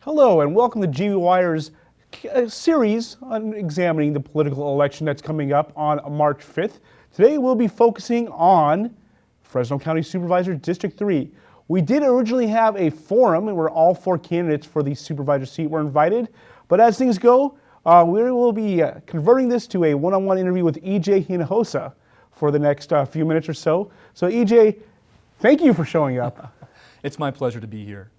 Hello and welcome to GB Wire's series on examining the political election that's coming up on March 5th. Today we'll be focusing on Fresno County Supervisor District 3. We did originally have a forum where all four candidates for the supervisor seat were invited, but as things go, we will be converting this to a one-on-one interview with EJ Hinojosa for the next few minutes or so. So EJ, thank you for showing up. It's my pleasure to be here.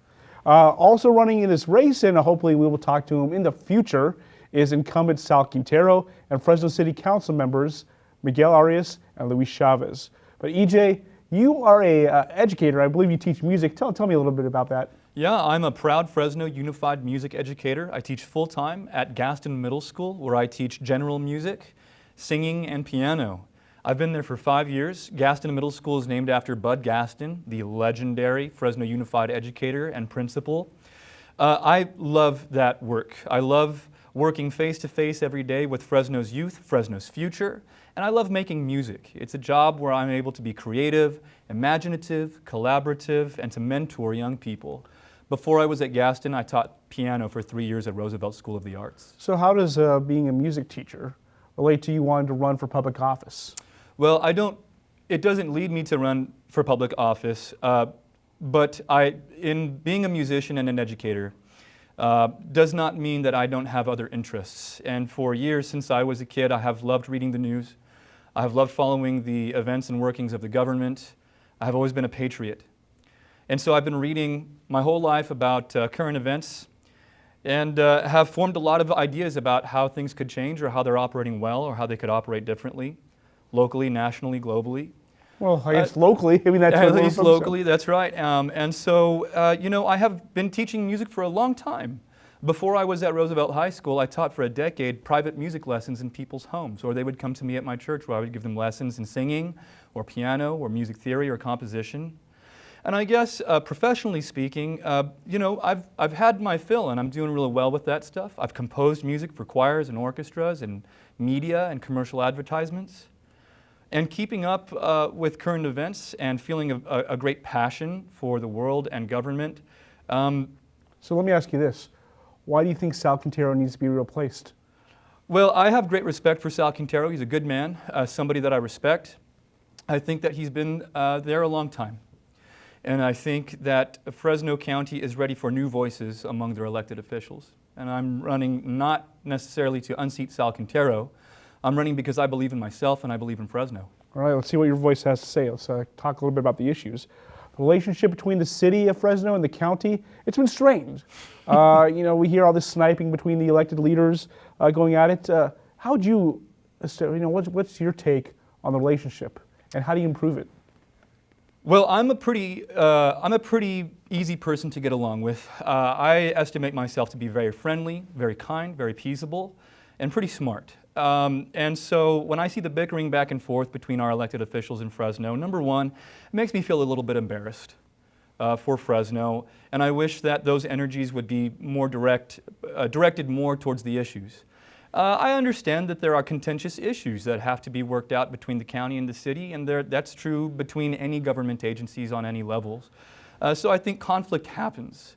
Also running in this race, and hopefully we will talk to him in the future, is incumbent Sal Quintero and Fresno City Council members Miguel Arias and Luis Chavez. But EJ, you are a educator. I believe you teach music. Tell me a little bit about that. Yeah, I'm a proud Fresno Unified Music educator. I teach full-time at Gaston Middle School, where I teach general music, singing, and piano. I've been there for 5 years. Gaston Middle School is named after Bud Gaston, the legendary Fresno Unified educator and principal. I love that work. I love working face-to-face every day with Fresno's youth, Fresno's future, and I love making music. It's a job where I'm able to be creative, imaginative, collaborative, and to mentor young people. Before I was at Gaston, I taught piano for 3 years at Roosevelt School of the Arts. So how does being a music teacher relate to you wanting to run for public office? Well, it doesn't lead me to run for public office, but in being a musician and an educator does not mean that I don't have other interests. And for years since I was a kid, I have loved reading the news. I have loved following the events and workings of the government. I have always been a patriot. And so I've been reading my whole life about current events and have formed a lot of ideas about how things could change or how they're operating well or how they could operate differently. Locally, nationally, globally. Well, I guess locally. I mean, that's at least locally. That's right. And so, I have been teaching music for a long time. Before I was at Roosevelt High School, I taught for a decade private music lessons in people's homes, or they would come to me at my church where I would give them lessons in singing, or piano, or music theory, or composition. And I guess professionally speaking, I've had my fill, and I'm doing really well with that stuff. I've composed music for choirs and orchestras, and media and commercial advertisements. And keeping up with current events and feeling a great passion for the world and government. So let me ask you this. Why do you think Sal Quintero needs to be replaced? Well, I have great respect for Sal Quintero. He's a good man, somebody that I respect. I think that he's been there a long time. And I think that Fresno County is ready for new voices among their elected officials. And I'm running not necessarily to unseat Sal Quintero. I'm running because I believe in myself and I believe in Fresno. All right, let's see what your voice has to say. Let's talk a little bit about the issues. The relationship between the city of Fresno and the county, it's been strained. We hear all this sniping between the elected leaders going at it. How would you, what's your take on the relationship and how do you improve it? Well, I'm a pretty easy person to get along with. I estimate myself to be very friendly, very kind, very peaceable, and pretty smart. And so when I see the bickering back and forth between our elected officials in Fresno, number one, it makes me feel a little bit embarrassed for Fresno, and I wish that those energies would be more directed more towards the issues. I understand that there are contentious issues that have to be worked out between the county and the city, and that's true between any government agencies on any levels. So I think conflict happens.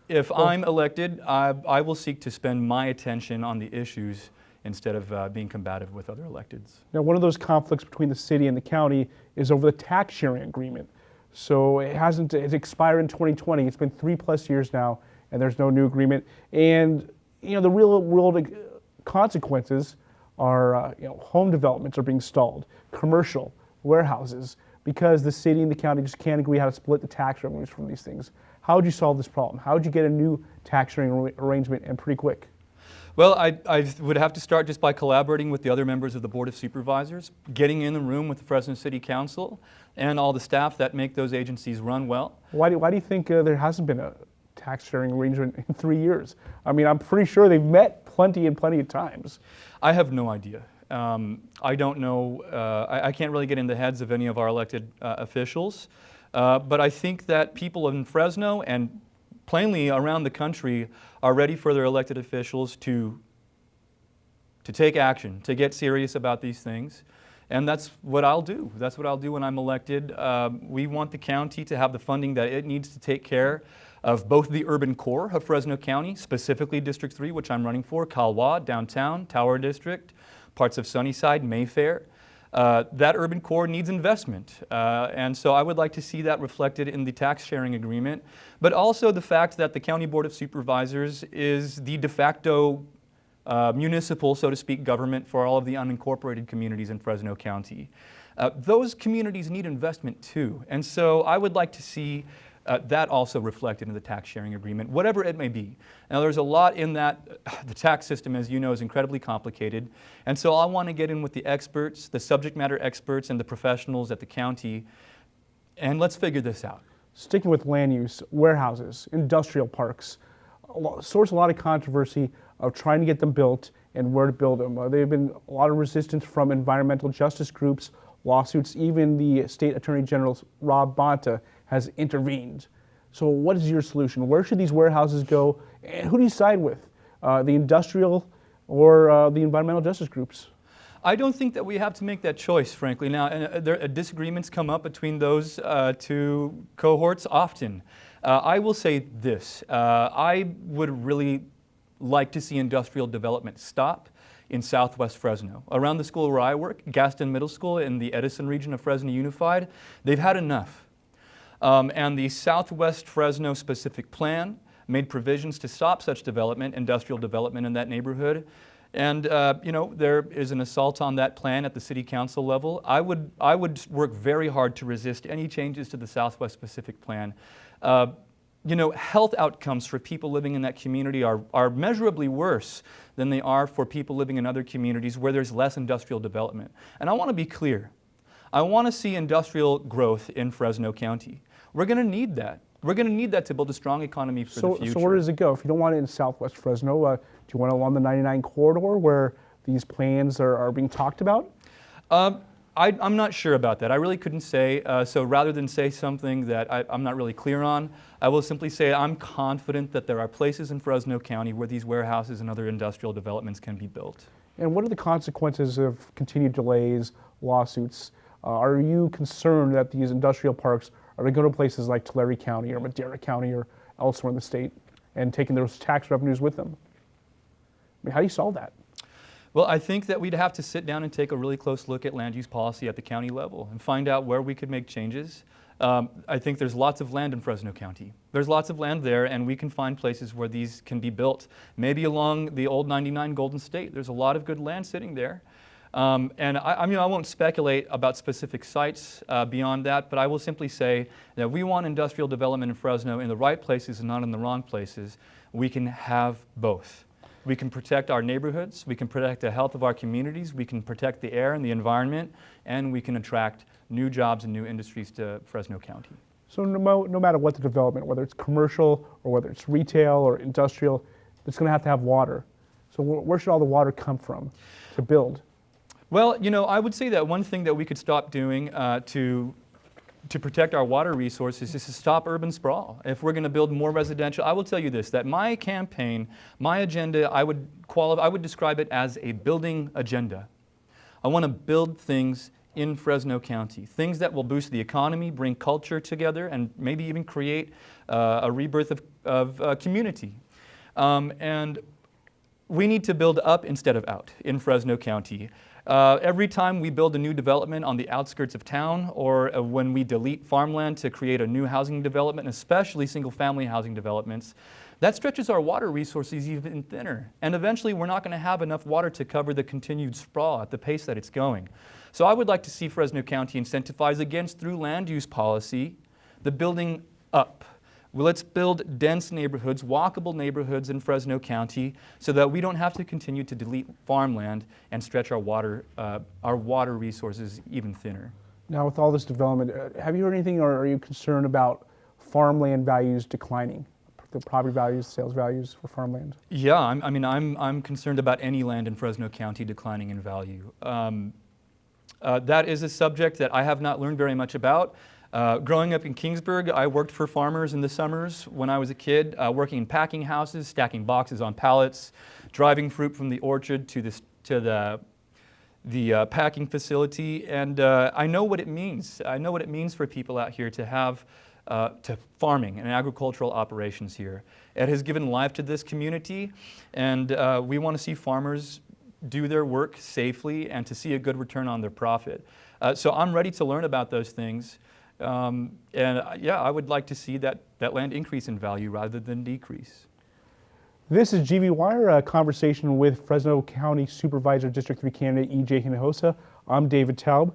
If I'm elected, I will seek to spend my attention on the issues instead of being combative with other electeds. Now, one of those conflicts between the city and the county is over the tax sharing agreement. So it's expired in 2020. It's been 3+ years now, and there's no new agreement. And the real world consequences are home developments are being stalled, commercial warehouses, because the city and the county just can't agree how to split the tax revenues from these things. How would you solve this problem? How would you get a new tax sharing arrangement and pretty quick? Well, I would have to start just by collaborating with the other members of the Board of Supervisors, getting in the room with the Fresno City Council and all the staff that make those agencies run well. Why do you think there hasn't been a tax sharing arrangement in 3 years? I mean, I'm pretty sure they've met plenty of times. I have no idea. I don't know. I can't really get in the heads of any of our elected officials. But I think that people in Fresno and plainly around the country are ready for their elected officials to take action, to get serious about these things. And that's what I'll do. That's what I'll do when I'm elected. We want the county to have the funding that it needs to take care of both the urban core of Fresno County, specifically District 3, which I'm running for, Calwa, downtown, Tower District, parts of Sunnyside, Mayfair. That urban core needs investment, and so I would like to see that reflected in the tax sharing agreement, but also the fact that the County Board of Supervisors is the de facto municipal, so to speak, government for all of the unincorporated communities in Fresno County. Those communities need investment too, and so I would like to see that also reflected in the tax sharing agreement, whatever it may be. Now there's a lot in that. The tax system, as you know, is incredibly complicated, and so I want to get in with the experts, the subject matter experts and the professionals at the county, and let's figure this out. Sticking with land use, warehouses, industrial parks, source a lot of controversy of trying to get them built and where to build them. There have been a lot of resistance from environmental justice groups, lawsuits, even the State Attorney General, Rob Bonta, has intervened. So what is your solution? Where should these warehouses go? And who do you side with? The industrial or the environmental justice groups? I don't think that we have to make that choice, frankly. Now, disagreements come up between those two cohorts often. I will say this. I would really like to see industrial development stop in southwest Fresno. Around the school where I work, Gaston Middle School in the Edison region of Fresno Unified, they've had enough. And the Southwest Fresno specific plan made provisions to stop such development, industrial development in that neighborhood. And you know, there is an assault on that plan at the city council level. I would work very hard to resist any changes to the Southwest specific plan. You know, health outcomes for people living in that community are measurably worse than they are for people living in other communities where there's less industrial development. And I want to be clear. I want to see industrial growth in Fresno County. We're going to need that. We're going to need that to build a strong economy for the future. So where does it go? If you don't want it in southwest Fresno, do you want it along the 99 corridor where these plans are being talked about? I'm not sure about that. I really couldn't say. So rather than say something that I'm not really clear on, I will simply say I'm confident that there are places in Fresno County where these warehouses and other industrial developments can be built. And what are the consequences of continued delays, lawsuits? Are you concerned that these industrial parks are going to go to places like Tulare County or Madera County or elsewhere in the state and taking those tax revenues with them? I mean, how do you solve that? Well, I think that we'd have to sit down and take a really close look at land use policy at the county level and find out where we could make changes. I think there's lots of land in Fresno County. There's lots of land there, and we can find places where these can be built. Maybe along the old 99 Golden State. There's a lot of good land sitting there. And I mean, I won't speculate about specific sites beyond that, but I will simply say that we want industrial development in Fresno in the right places and not in the wrong places. We can have both. We can protect our neighborhoods, we can protect the health of our communities, we can protect the air and the environment, and we can attract new jobs and new industries to Fresno County. So no matter what the development, whether it's commercial or whether it's retail or industrial, it's going to have water. So where should all the water come from to build? Well, you know, I would say that one thing that we could stop doing to protect our water resources is to stop urban sprawl. If we're going to build more residential, I will tell you this, that my campaign, my agenda, I would describe it as a building agenda. I want to build things in Fresno County, things that will boost the economy, bring culture together, and maybe even create a rebirth of community. And we need to build up instead of out in Fresno County. Every time we build a new development on the outskirts of town, or when we delete farmland to create a new housing development, especially single-family housing developments, that stretches our water resources even thinner. And eventually we're not going to have enough water to cover the continued sprawl at the pace that it's going. So I would like to see Fresno County incentivize against, through land use policy, the building up. Well, let's build dense neighborhoods, walkable neighborhoods in Fresno County so that we don't have to continue to delete farmland and stretch our water resources even thinner. Now with all this development, have you heard anything, or are you concerned about farmland values declining? The property values, sales values for farmland? Yeah, I'm concerned about any land in Fresno County declining in value. That is a subject that I have not learned very much about. Growing up in Kingsburg, I worked for farmers in the summers when I was a kid, working in packing houses, stacking boxes on pallets, driving fruit from the orchard to the packing facility, and I know what it means. I know what it means for people out here to have to farming and agricultural operations here. It has given life to this community, and we want to see farmers do their work safely and to see a good return on their profit. So I'm ready to learn about those things. Yeah, I would like to see that land increase in value rather than decrease. This is GV Wire, a conversation with Fresno County Supervisor District 3 candidate E.J. Hinojosa. I'm David Taub.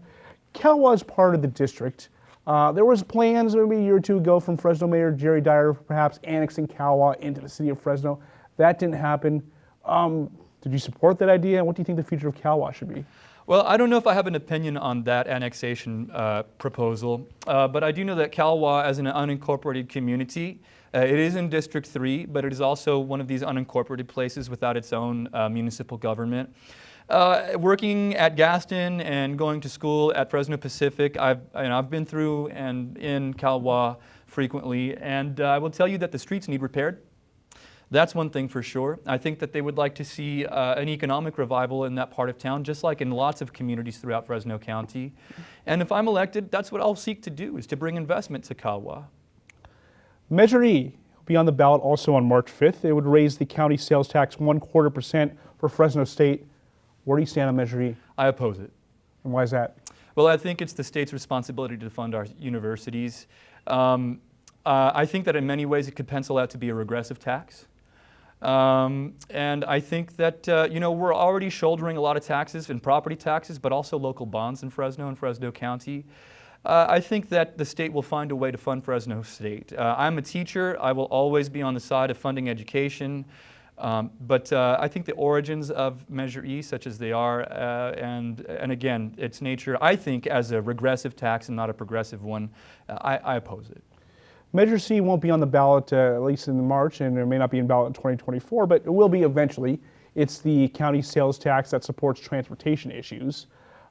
Calwa is part of the district. There was plans maybe a year or two ago from Fresno Mayor Jerry Dyer perhaps annexing Calwa into the city of Fresno. That didn't happen. Did you support that idea, and what do you think the future of Calwa should be? Well, I don't know if I have an opinion on that annexation proposal, but I do know that Calwa, as an unincorporated community, it is in District 3, but it is also one of these unincorporated places without its own municipal government. Working at Gaston and going to school at Fresno Pacific, I've been through and in Calwa frequently, and I will tell you that the streets need repaired. That's one thing for sure. I think that they would like to see an economic revival in that part of town, just like in lots of communities throughout Fresno County. And if I'm elected, that's what I'll seek to do, is to bring investment to Calwa. Measure E will be on the ballot also on March 5th. It would raise the county sales tax 1/4% for Fresno State. Where do you stand on Measure E? I oppose it. And why is that? Well, I think it's the state's responsibility to fund our universities. I think that in many ways it could pencil out to be a regressive tax. And I think that, we're already shouldering a lot of taxes and property taxes, but also local bonds in Fresno and Fresno County. I think that the state will find a way to fund Fresno State. I'm a teacher. I will always be on the side of funding education. But I think the origins of Measure E, such as they are, and again, its nature, I think as a regressive tax and not a progressive one, I oppose it. Measure C won't be on the ballot at least in March, and it may not be in ballot in 2024, but it will be eventually. It's the county sales tax that supports transportation issues.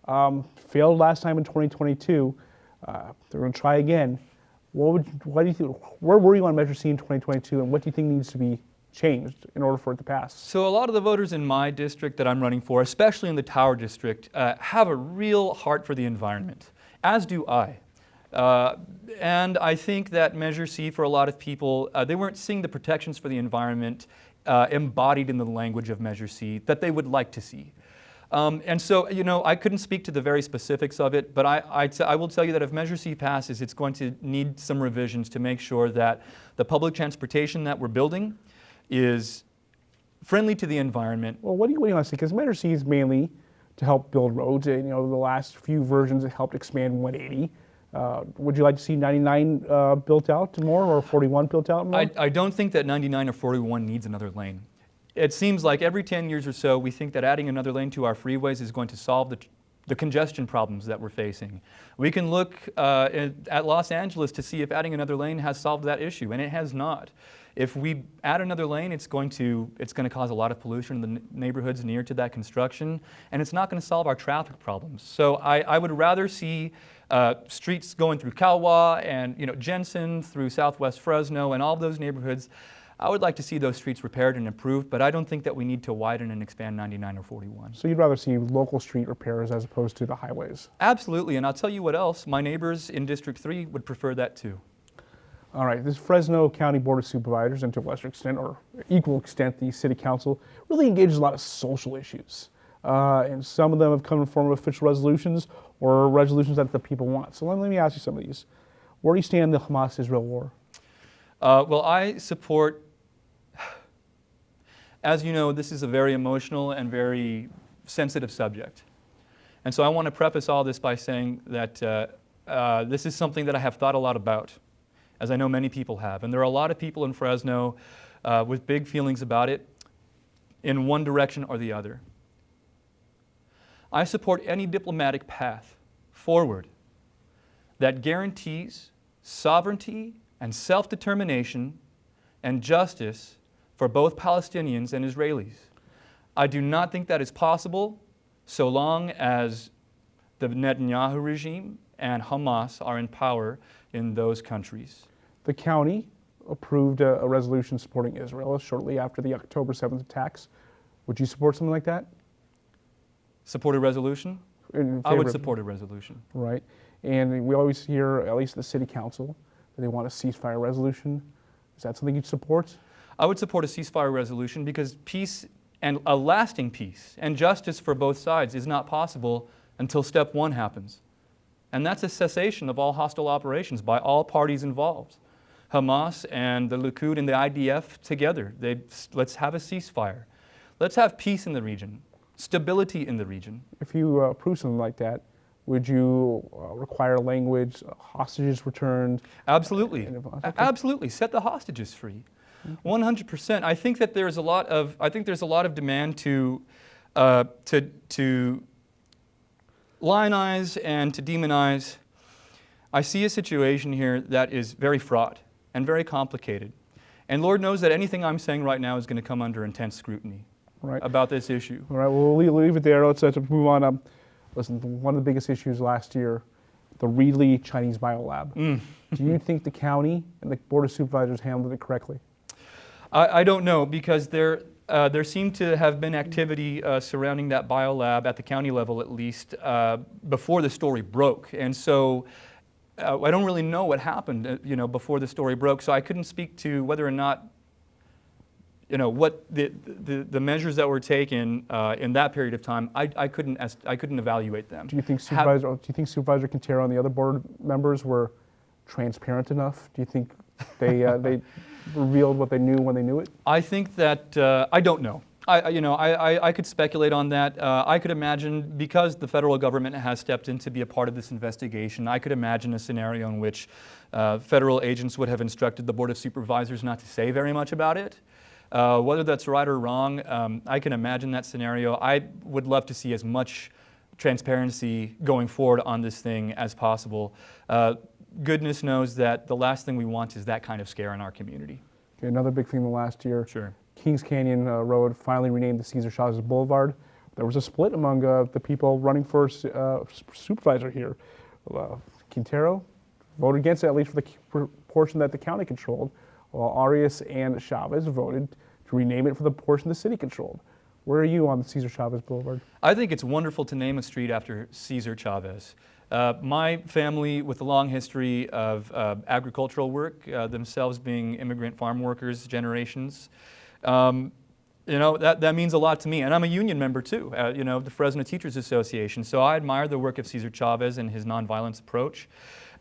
Failed last time in 2022. They're going to try again. What do you think? Where were you on Measure C in 2022, and what do you think needs to be changed in order for it to pass? So a lot of the voters in my district that I'm running for, especially in the Tower district, have a real heart for the environment, as do I. And I think that Measure C, for a lot of people, they weren't seeing the protections for the environment embodied in the language of Measure C that they would like to see. And so, I couldn't speak to the very specifics of it, but I will tell you that if Measure C passes, it's going to need some revisions to make sure that the public transportation that we're building is friendly to the environment. Well, what do you want to say? Because Measure C is mainly to help build roads. The last few versions it helped expand 180. Would you like to see 99 built out more, or 41 built out more? I don't think that 99 or 41 needs another lane. It seems like every 10 years or so we think that adding another lane to our freeways is going to solve the congestion problems that we're facing. We can look at Los Angeles to see if adding another lane has solved that issue, and it has not. If we add another lane, it's going to cause a lot of pollution in the neighborhoods near to that construction, and it's not going to solve our traffic problems. So I would rather see streets going through Calwa and Jensen through Southwest Fresno and all of those neighborhoods. I would like to see those streets repaired and improved, but I don't think that we need to widen and expand 99 or 41. So you'd rather see local street repairs as opposed to the highways? Absolutely, and I'll tell you what else. My neighbors in District 3 would prefer that too. All right, this Fresno County Board of Supervisors, and to a lesser extent or equal extent the City Council, really engages a lot of social issues. And some of them have come in the form of official resolutions or resolutions that the people want. So let me ask you some of these. Where do you stand in the Hamas-Israel war? Well, I support, as you know, this is a very emotional and very sensitive subject. And so I want to preface all this by saying that this is something that I have thought a lot about, as I know many people have. And there are a lot of people in Fresno with big feelings about it in one direction or the other. I support any diplomatic path forward that guarantees sovereignty and self-determination and justice for both Palestinians and Israelis. I do not think that is possible so long as the Netanyahu regime and Hamas are in power in those countries. The county approved a resolution supporting Israel shortly after the October 7th attacks. Would you support something like that? Support a resolution? I would support a resolution. Right. And we always hear, at least the City Council, They want a ceasefire resolution. Is that something you'd support? I would support a ceasefire resolution because peace and a lasting peace and justice for both sides is not possible until step one happens. And that's a cessation of all hostile operations by all parties involved. Hamas and the Likud and the IDF together. Let's have a ceasefire. Let's have peace in the region, stability in the region. If you approve something like that, would you require language, hostages returned? Absolutely. Okay. Absolutely. Set the hostages free. 100%. I think that there's a lot of demand to lionize and to demonize. I see a situation here that is very fraught and very complicated. And Lord knows that anything I'm saying right now is going to come under intense scrutiny about this issue. All right, well, we'll leave it there. Let's move on. Listen, one of the biggest issues last year, the Reedley Chinese Biolab. Do you think the county and the Board of Supervisors handled it correctly? I don't know, because there seemed to have been activity surrounding that biolab at the county level, at least, before the story broke. And so I don't really know what happened, before the story broke. So I couldn't speak to whether or not, what the measures that were taken in that period of time. I couldn't evaluate them. Do you think Supervisor Quintero and the other board members were transparent enough? Do you think they revealed what they knew when they knew it? I think that I don't know. I could speculate on that. I could imagine, because the federal government has stepped in to be a part of this investigation, I could imagine a scenario in which federal agents would have instructed the Board of Supervisors not to say very much about it. Whether that's right or wrong, I can imagine that scenario. I would love to see as much transparency going forward on this thing as possible. Goodness knows that the last thing we want is that kind of scare in our community. Okay, another big thing in the last year. Sure. Kings Canyon Road finally renamed to Cesar Chavez Boulevard. There was a split among the people running for supervisor here. Quintero voted against it, at least for the portion that the county controlled, while Arias and Chavez voted to rename it for the portion the city controlled. Where are you on the Cesar Chavez Boulevard? I think it's wonderful to name a street after Cesar Chavez. My family, with a long history of agricultural work, themselves being immigrant farm workers, generations, that means a lot to me. And I'm a union member too, the Fresno Teachers Association. So I admire the work of Cesar Chavez and his nonviolence approach.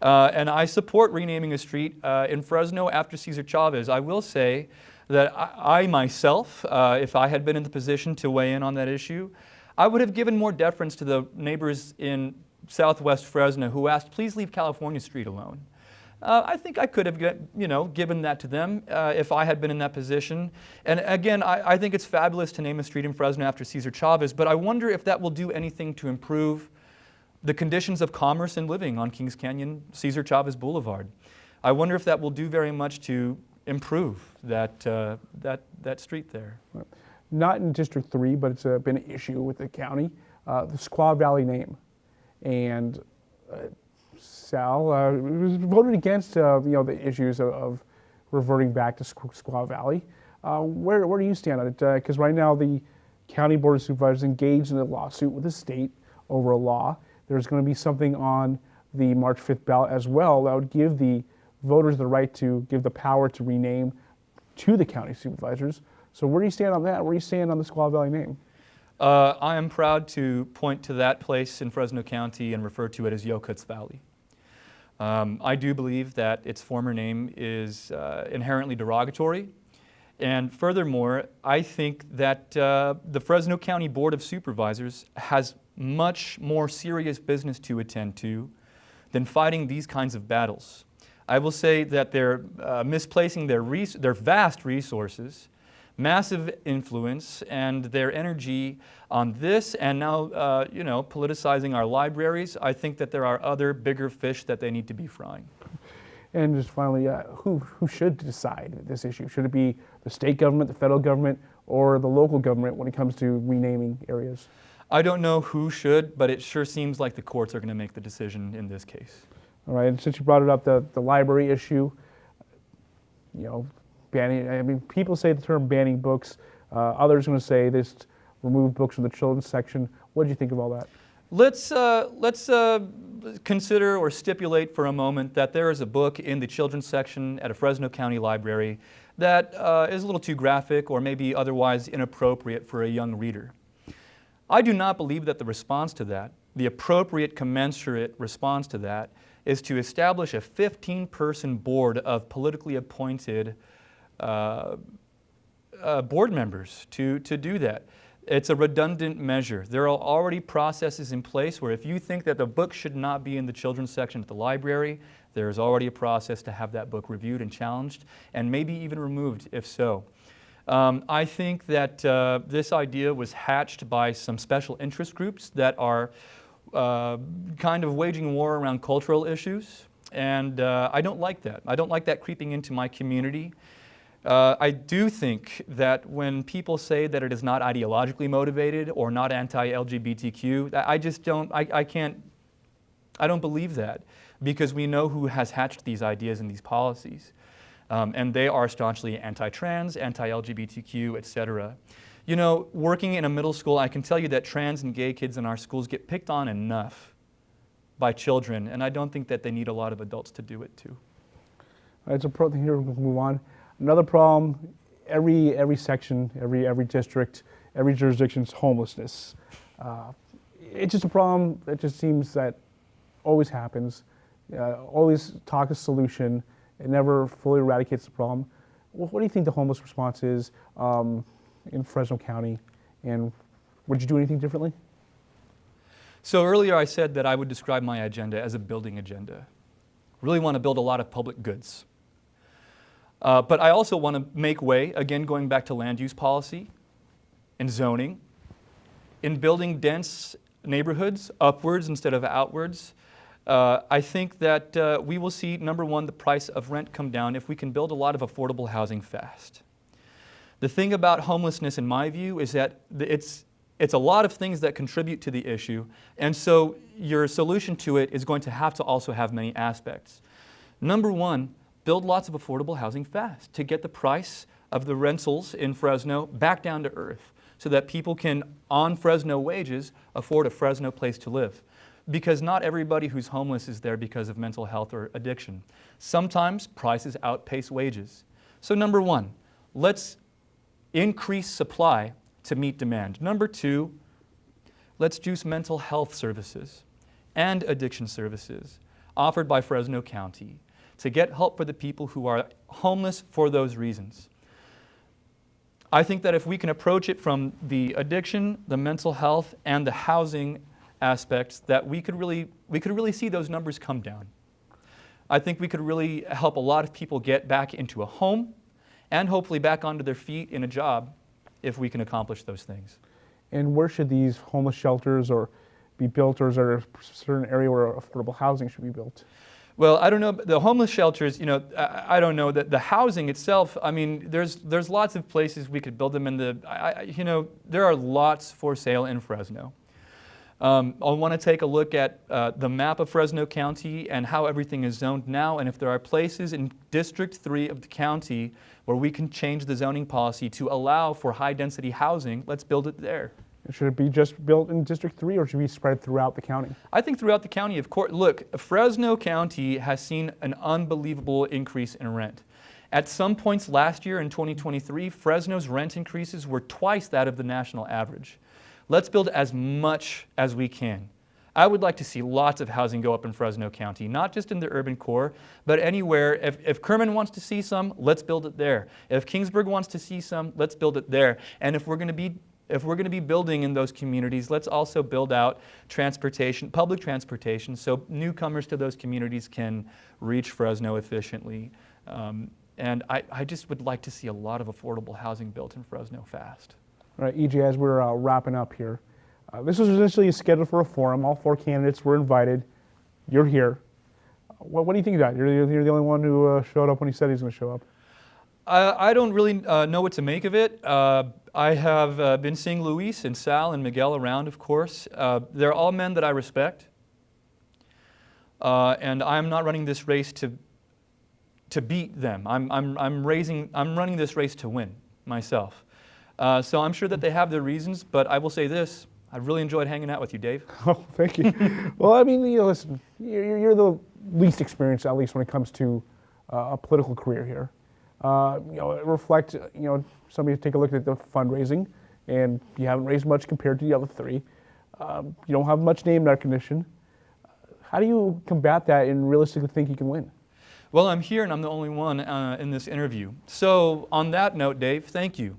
And I support renaming a street in Fresno after Cesar Chavez. I will say that I myself, if I had been in the position to weigh in on that issue, I would have given more deference to the neighbors in Southwest Fresno who asked, please leave California Street alone. I think I could have given that to them if I had been in that position. And again, I think it's fabulous to name a street in Fresno after Cesar Chavez, but I wonder if that will do anything to improve the conditions of commerce and living on Kings Canyon, Cesar Chavez Boulevard. I wonder if that will do very much to improve that street there. Not in District 3, but it's been an issue with the county, the Squaw Valley name. And Sal was voted against the issues of reverting back to Squaw Valley. Where do you stand on it? Because right now the County Board of Supervisors engaged in a lawsuit with the state over a law. There's going to be something on the March 5th ballot as well that would give the voters the right to give the power to rename to the county supervisors. So where do you stand on that? Where do you stand on the Squaw Valley name? I am proud to point to that place in Fresno County and refer to it as Yokuts Valley. I do believe that its former name is inherently derogatory. And furthermore, I think that the Fresno County Board of Supervisors has much more serious business to attend to than fighting these kinds of battles. I will say that they're misplacing their vast resources, massive influence, and their energy on this, and now politicizing our libraries. I think that there are other bigger fish that they need to be frying. And just finally, who should decide this issue? Should it be the state government, the federal government, or the local government when it comes to renaming areas? I don't know who should, but it sure seems like the courts are going to make the decision in this case. All right, and since you brought it up, the library issue, banning, I mean, people say the term banning books. Others are going to say this remove books from the children's section. What did you think of all that? Let's consider or stipulate for a moment that there is a book in the children's section at a Fresno County library that is a little too graphic or maybe otherwise inappropriate for a young reader. I do not believe that the response to that, the appropriate commensurate response to that, is to establish a 15-person board of politically appointed board members to do that. It's a redundant measure. There are already processes in place where if you think that the book should not be in the children's section at the library, there is already a process to have that book reviewed and challenged, and maybe even removed if so. I think that this idea was hatched by some special interest groups that are kind of waging war around cultural issues, and I don't like that. I don't like that creeping into my community. I do think that when people say that it is not ideologically motivated or not anti-LGBTQ, I don't believe that, because we know who has hatched these ideas and these policies. And they are staunchly anti-trans, anti-LGBTQ, etc. You know, working in a middle school, I can tell you that trans and gay kids in our schools get picked on enough by children, and I don't think that they need a lot of adults to do it too. It's a pro thing here. We'll move on. Another problem: every section, every district, every jurisdiction is homelessness. It's just a problem that just seems that always happens. Always talk a solution. It never fully eradicates the problem. What do you think the homeless response is in Fresno County, and would you do anything differently? So earlier I said that I would describe my agenda as a building agenda. Really want to build a lot of public goods. But I also want to make way, again going back to land use policy and zoning, in building dense neighborhoods upwards instead of outwards. I think that we will see, number one, the price of rent come down if we can build a lot of affordable housing fast. The thing about homelessness, in my view, is that it's a lot of things that contribute to the issue, and so your solution to it is going to have to also have many aspects. Number one, build lots of affordable housing fast to get the price of the rentals in Fresno back down to earth so that people can, on Fresno wages, afford a Fresno place to live. Because not everybody who's homeless is there because of mental health or addiction. Sometimes prices outpace wages. So number one, let's increase supply to meet demand. Number two, let's juice mental health services and addiction services offered by Fresno County to get help for the people who are homeless for those reasons. I think that if we can approach it from the addiction, the mental health, and the housing aspects, that we could really see those numbers come down. I think we could really help a lot of people get back into a home and hopefully back onto their feet in a job if we can accomplish those things. And where should these homeless shelters be built, or is there a certain area where affordable housing should be built? Well, I don't know. The homeless shelters, you know, I don't know. The housing itself, I mean, there's lots of places we could build them in you know, there are lots for sale in Fresno. I'll want to take a look at the map of Fresno County and how everything is zoned now, and if there are places in District 3 of the county where we can change the zoning policy to allow for high-density housing, let's build it there. Should it be just built in District 3, or should it be spread throughout the county? I think throughout the county, of course. Look, Fresno County has seen an unbelievable increase in rent. At some points last year in 2023, Fresno's rent increases were twice that of the national average. Let's build as much as we can. I would like to see lots of housing go up in Fresno County, not just in the urban core, but anywhere. If Kerman wants to see some, let's build it there. If Kingsburg wants to see some, let's build it there. And if we're going to be building in those communities, let's also build out transportation, public transportation, so newcomers to those communities can reach Fresno efficiently. And I just would like to see a lot of affordable housing built in Fresno fast. All right, EJ, as we're wrapping up here, this was initially scheduled for a forum. All 4 candidates were invited. You're here. What do you think of that? You're the only one who showed up when he said he was going to show up. I don't really know what to make of it. I have been seeing Luis and Sal and Miguel around, of course. They're all men that I respect. And I'm not running this race to beat them. I'm running this race to win myself. So I'm sure that they have their reasons, but I will say this: I've really enjoyed hanging out with you, Dave. Oh, thank you. Well, I mean, listen, you're the least experienced, at least when it comes to a political career here. Reflect, somebody take a look at the fundraising, and you haven't raised much compared to the other three. You don't have much name recognition. How do you combat that and realistically think you can win? Well, I'm here and I'm the only one in this interview. So on that note, Dave, thank you.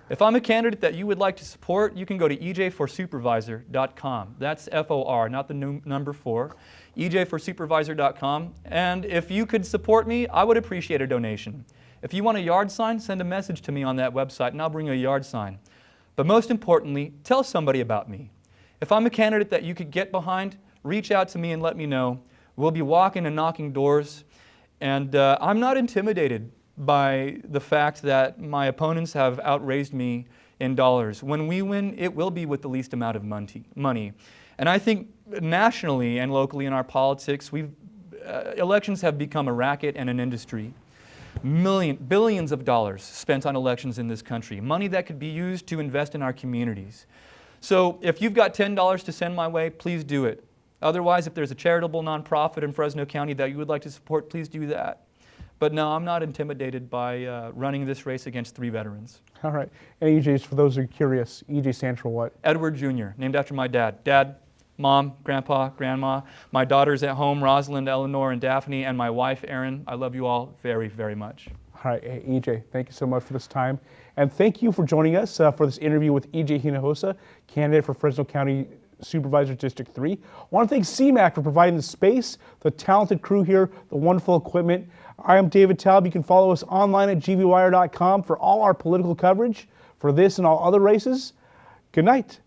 If I'm a candidate that you would like to support, you can go to ejforsupervisor.com. That's F-O-R, not the number 4, ejforsupervisor.com. And if you could support me, I would appreciate a donation. If you want a yard sign, send a message to me on that website and I'll bring you a yard sign. But most importantly, tell somebody about me. If I'm a candidate that you could get behind, reach out to me and let me know. We'll be walking and knocking doors. And I'm not intimidated by the fact that my opponents have outraised me in dollars. When we win, it will be with the least amount of money. And I think nationally and locally in our politics, elections have become a racket and an industry. Billions of dollars spent on elections in this country, money that could be used to invest in our communities. So if you've got $10 to send my way, please do it. Otherwise, if there's a charitable nonprofit in Fresno County that you would like to support, please do that. But no, I'm not intimidated by running this race against 3 veterans. All right. And EJ's, for those who are curious, EJ stands for what? Edward Jr., named after my dad. Dad, Mom, Grandpa, Grandma, my daughters at home, Rosalind, Eleanor, and Daphne, and my wife, Erin. I love you all very, very much. All right, hey, EJ, thank you so much for this time. And thank you for joining us for this interview with EJ Hinojosa, candidate for Fresno County Supervisor District 3. I want to thank CMAC for providing the space, the talented crew here, the wonderful equipment. I am David Taub. You can follow us online at gvwire.com for all our political coverage for this and all other races. Good night.